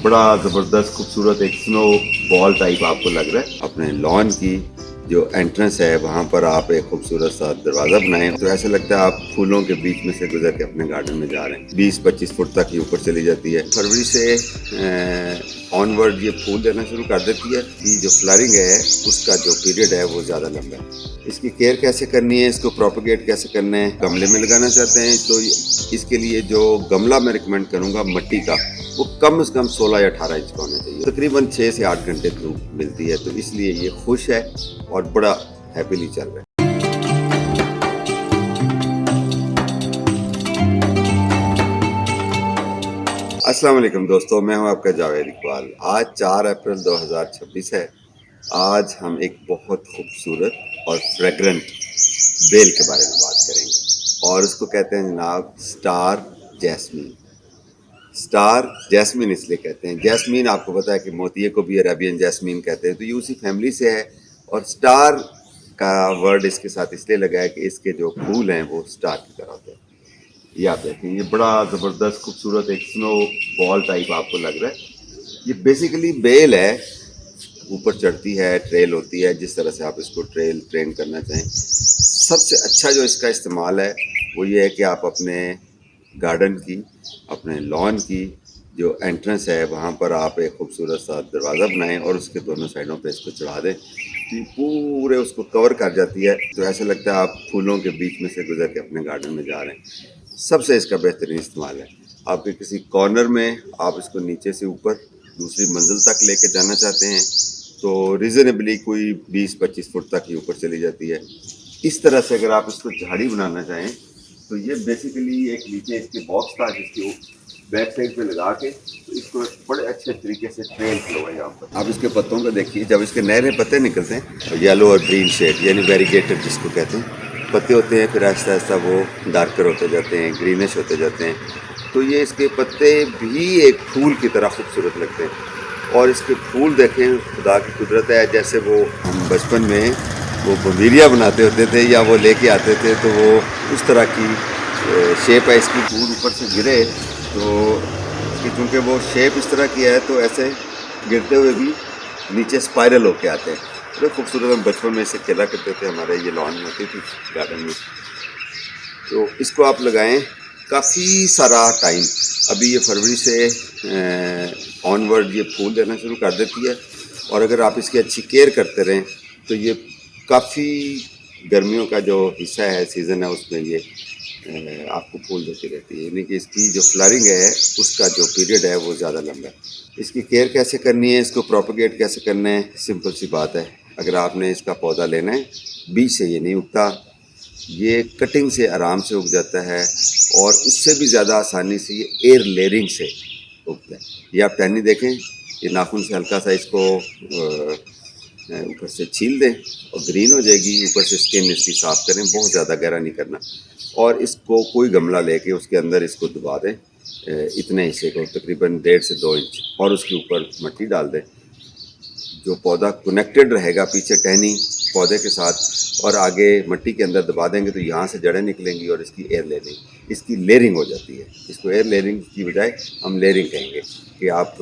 बड़ा ज़बरदस्त खूबसूरत एक स्नो बॉल टाइप आपको लग रहा है। अपने लॉन की जो एंट्रेंस है वहाँ पर आप एक खूबसूरत सा दरवाज़ा बनाएं तो ऐसा लगता है आप फूलों के बीच में से गुजर के अपने गार्डन में जा रहे हैं। 20-25 फुट तक ये ऊपर चली जाती है। फरवरी से ऑनवर्ड ये फूल देना शुरू कर देती है कि जो फ्लरिंग है उसका जो पीरियड है वो ज़्यादा लंबा है। इसकी केयर कैसे करनी है, इसको प्रोपोगेट कैसे करना है, गमले में लगाना चाहते हैं तो इसके लिए जो गमला मैं रिकमेंड करूँगा मिट्टी का, वो कम से कम 16 या 18 इंच का होना चाहिए। तकरीबन 6 से 8 घंटे धूप मिलती है तो इसलिए ये खुश है और बड़ा हैप्पीली चल रहा है। अस्सलाम वालेकुम दोस्तों, मैं हूं आपका जावेद इकबाल। आज 4 अप्रैल 2026 है। आज हम एक बहुत खूबसूरत और फ्रेग्रेंट बेल के बारे में बात करेंगे और उसको कहते हैं जनाब स्टार जैस्मीन। स्टार जैस्मीन इसलिए कहते हैं, जैस्मीन आपको पता है कि मोतिये को भी अरेबियन जैस्मीन कहते हैं, तो ये उसी फैमिली से है। और स्टार का वर्ड इसके साथ इसलिए लगा है कि इसके जो फूल हैं वो स्टार की तरह होते हैं। ये आप देखें, ये बड़ा ज़बरदस्त खूबसूरत एक स्नो बॉल टाइप आपको लग रहा है। ये बेसिकली बेल है, ऊपर चढ़ती है, ट्रेल होती है, जिस तरह से आप इसको ट्रेन करना चाहें। सबसे अच्छा जो इसका इस्तेमाल है वो ये है कि आप अपने गार्डन की, अपने लॉन की जो एंट्रेंस है वहाँ पर आप एक खूबसूरत सा दरवाज़ा बनाएं और उसके दोनों साइडों पे इसको चढ़ा दें तो ये पूरे उसको कवर कर जाती है। तो ऐसा लगता है आप फूलों के बीच में से गुजर के अपने गार्डन में जा रहे हैं। सबसे इसका बेहतरीन इस्तेमाल है। आपके किसी कॉर्नर में आप इसको नीचे से ऊपर दूसरी मंजिल तक लेके जाना चाहते हैं तो रिजनेबली कोई 20-25 फुट तक ही ऊपर चली जाती है। इस तरह से अगर आप इसको झाड़ी बनाना चाहें तो ये बेसिकली एक नीचे इसके बॉक्स था जिसके बैक साइड पे लगा के तो इसको बड़े अच्छे तरीके से ट्रेल किया हुआ है यहाँ पर। आप इसके पत्तों को देखिए, जब इसके नए पत्ते निकलते हैं येलो और ग्रीन शेड यानी वेरीगेटेड जिसको कहते हैं पत्ते होते हैं, फिर आहिस्ता आहिस्ता वो डार्कर होते जाते हैं, ग्रीनिश होते जाते हैं। तो ये इसके पत्ते भी एक फूल की तरह खूबसूरत लगते हैं। और इसके फूल देखें, खुदा की कुदरत है, जैसे वो हम बचपन में वो बंबीरिया बनाते होते थे या वो लेके आते थे तो वो उस तरह की शेप है इसकी। फूल ऊपर से गिरे तो इसकी चूँकि वो शेप इस तरह की है तो ऐसे गिरते हुए भी नीचे स्पाइरल होके आते हैं। बड़े खूबसूरत, हम बचपन में इसे खेला करते थे, हमारे ये लॉन में होती थी गार्डन में। तो इसको आप लगाएं काफ़ी सारा टाइम। अभी ये फरवरी से ऑनवर्ड ये फूल देना शुरू कर देती है और अगर आप इसकी अच्छी केयर करते रहें तो ये काफ़ी गर्मियों का जो हिस्सा है, सीज़न है, उसमें ये आपको फूल देती रहती है। यानी कि इसकी जो फ्लरिंग है उसका जो पीरियड है वो ज़्यादा लंबा है। इसकी केयर कैसे करनी है, इसको प्रोपोगेट कैसे करना है, सिंपल सी बात है। अगर आपने इसका पौधा लेना है, बीज से ये नहीं उगता, ये कटिंग से आराम से उग जाता है और उससे भी ज़्यादा आसानी से ये एयर लेयरिंग से उगता है। ये आप टहनी देखें, ये नाखून से हल्का सा इसको ऊपर से छील दें और ग्रीन हो जाएगी। ऊपर से स्किन इसकी साफ़ करें, बहुत ज़्यादा गहरा नहीं करना। और इसको कोई गमला लेके उसके अंदर इसको दबा दें इतने हिस्से को, तकरीबन 1.5 से 2 इंच, और उसके ऊपर मिट्टी डाल दें। जो पौधा कनेक्टेड रहेगा पीछे टहनी पौधे के साथ और आगे मिट्टी के अंदर दबा देंगे तो यहाँ से जड़ें निकलेंगी और इसकी एयर लेयरिंग, इसकी लेयरिंग हो जाती है। इसको एयर लेयरिंग की बजाय हम लेयरिंग कहेंगे कि आप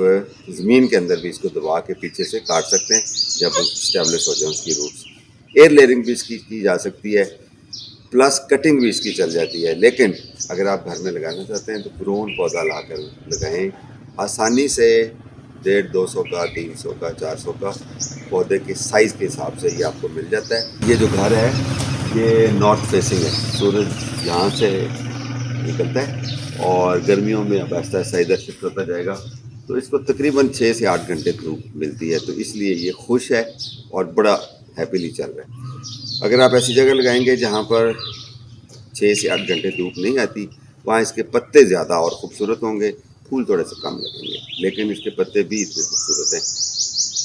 ज़मीन के अंदर भी इसको दबा के पीछे से काट सकते हैं जब स्टेब्लिश हो जाए उसकी रूट्स। एयर लेयरिंग भी इसकी की जा सकती है, प्लस कटिंग भी इसकी चल जाती है। लेकिन अगर आप घर में लगाना चाहते हैं तो ग्रोन पौधा ला कर लगाएँ आसानी से। 150-200 का, 300 का, 400 का पौधे के साइज़ के हिसाब से ये आपको मिल जाता है। ये जो घर है ये नॉर्थ फेसिंग है, सूरज यहाँ से निकलता है और गर्मियों में अब आहिस्ता आहिस्ता इधर शिफ्ट होता जाएगा तो इसको तकरीबन 6 से 8 घंटे धूप मिलती है तो इसलिए ये खुश है और बड़ा हैप्पीली चल रहा है। अगर आप ऐसी जगह लगाएंगे जहाँ पर 6 से 8 घंटे धूप नहीं आती, वहाँ इसके पत्ते ज़्यादा और ख़ूबसूरत होंगे, फूल थोड़े से कम लगेंगे, लेकिन इसके पत्ते भी इतने खूबसूरत हैं।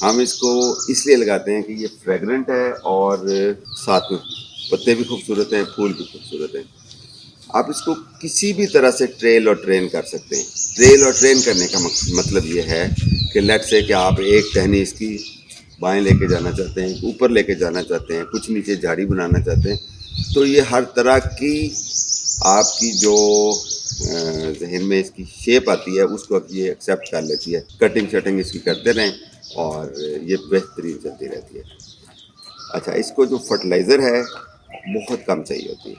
हम इसको इसलिए लगाते हैं कि ये फ्रेगरेंट है और साथ में पत्ते भी खूबसूरत हैं, फूल भी खूबसूरत हैं। आप इसको किसी भी तरह से ट्रेल और ट्रेन कर सकते हैं। ट्रेल और ट्रेन करने का मतलब ये है कि लेट से कि आप एक टहनी इसकी बाएं लेके जाना चाहते हैं, ऊपर लेके जाना चाहते हैं, कुछ नीचे झाड़ी बनाना चाहते हैं, तो ये हर तरह की आपकी जो जहन में इसकी शेप आती है उसको अब ये एक्सेप्ट कर लेती है। कटिंग शटिंग इसकी करते रहें और ये बेहतरीन चलती रहती है। अच्छा, इसको जो फर्टिलाइज़र है बहुत कम चाहिए होती है,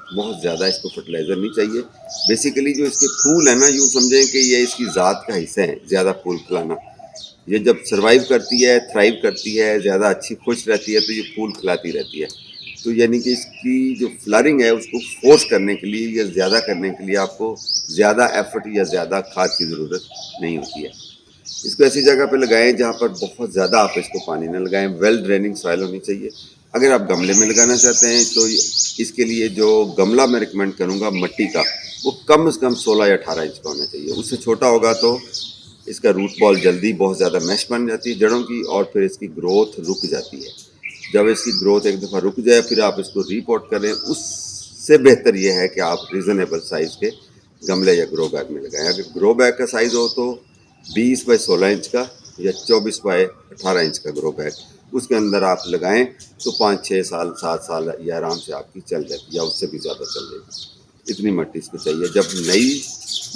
बहुत ज़्यादा इसको फर्टिलाइज़र नहीं चाहिए। बेसिकली जो इसके फूल हैं ना, यूँ समझें कि ये इसकी ज़ात का हिस्सा है, ज़्यादा फूल खिलाना। ये जब सर्वाइव करती है, थ्राइव करती है, ज़्यादा अच्छी खुश रहती है तो ये फूल खिलाती रहती है। तो यानी कि इसकी जो फ्लरिंग है उसको फोर्स करने के लिए या ज़्यादा करने के लिए आपको ज़्यादा एफर्ट या ज़्यादा खाद की ज़रूरत नहीं होती है। इसको ऐसी जगह पे लगाएं जहाँ पर बहुत ज़्यादा आप इसको पानी ना लगाएं। वेल ड्रेनिंग सॉइल होनी चाहिए। अगर आप गमले में लगाना चाहते हैं तो इसके लिए जो गमला मैं रिकमेंड करूँगा मट्टी का, वो कम से कम 16 या 18 इंच का होना चाहिए। उससे छोटा होगा तो इसका रूट बॉल जल्दी बहुत ज़्यादा मैश बन जाती है जड़ों की और फिर इसकी ग्रोथ रुक जाती है। जब इसकी ग्रोथ एक दफ़ा रुक जाए फिर आप इसको रीपोर्ट करें। उससे बेहतर ये है कि आप रीज़नेबल साइज़ के गमले या ग्रो बैग में लगाएं। अगर ग्रो बैग का साइज़ हो तो 20 बाई 16 इंच का या 24 बाई 18 इंच का ग्रो बैग उसके अंदर आप लगाएं तो 5-6 साल 7 साल ये आराम से आपकी चल जाती है या उससे भी ज़्यादा चल जाएगी। इतनी मिट्टी इसको चाहिए। जब नई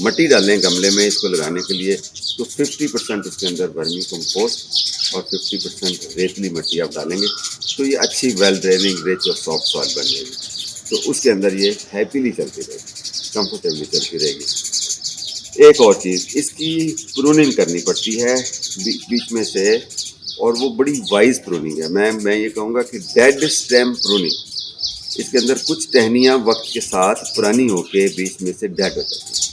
मिट्टी डालें गमले में इसको लगाने के लिए तो 50% इसके अंदर वर्मी कंपोस्ट और 50% रेतली मिट्टी आप डालेंगे तो ये अच्छी वेल ड्रेनिंग रिच और सॉफ्ट सॉइल बन जाएगी। तो उसके अंदर ये हैप्पीली चलती रहेगी, कंफर्टेबली चलती रहेगी। एक और चीज़, इसकी प्रूनिंग करनी पड़ती है बीच बीच में से और वो बड़ी वाइज प्रूनिंग है। मैं ये कहूँगा कि डेड स्टेम प्रूनिंग। इसके अंदर कुछ टहनियाँ वक्त के साथ पुरानी होके बीच में से डेड हो जाती हैं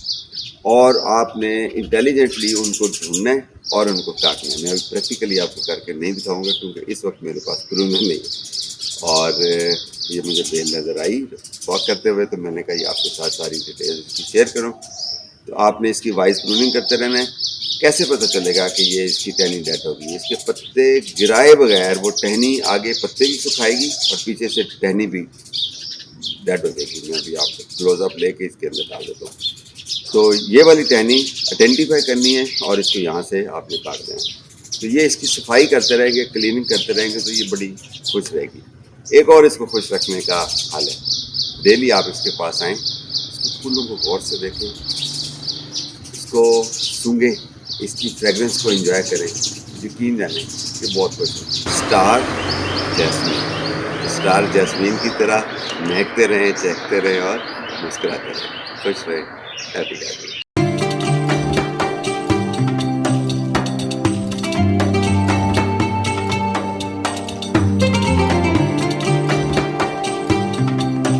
और आपने इंटेलिजेंटली उनको ढूंढना है और उनको काटना है। मैं अभी प्रैक्टिकली आपको करके नहीं दिखाऊंगा क्योंकि इस वक्त मेरे पास प्रूनर नहीं है। और ये मुझे बेल नज़र आई वॉक करते हुए तो मैंने कहा ये आपके साथ सारी डिटेल इसकी शेयर करूँ। तो आपने इसकी वाइज प्रूनिंग करते रहना है। कैसे पता चलेगा कि ये इसकी टहनी डेड होगी? इसके पत्ते गिराए बगैर वो टहनी आगे पत्ते भी सुखाएगी और पीछे से टहनी भी डेड हो जाएगी। मैं अभी आपको क्लोजअप लेके इसके अंदर डाल देता हूँ। तो ये वाली टहनी आइडेंटिफाई करनी है और इसको यहाँ से आपने काट देना है। तो ये इसकी सफाई करते रहेंगे, क्लीनिंग करते रहेंगे तो ये बड़ी खुश रहेगी। एक और इसको खुश रखने का हल है, डेली आप इसके पास आएँ, इसके फूलों को गौर से देखें, इसको सूंघें, इसकी फ्रेगरेंस को एंजॉय करें। यकीन जाने कि बहुत खुश है। स्टार जैस्मीन की तरह महकते रहें, चहकते रहें और मुस्कुराते रहें। खुश रहें, हैप्पी रहें।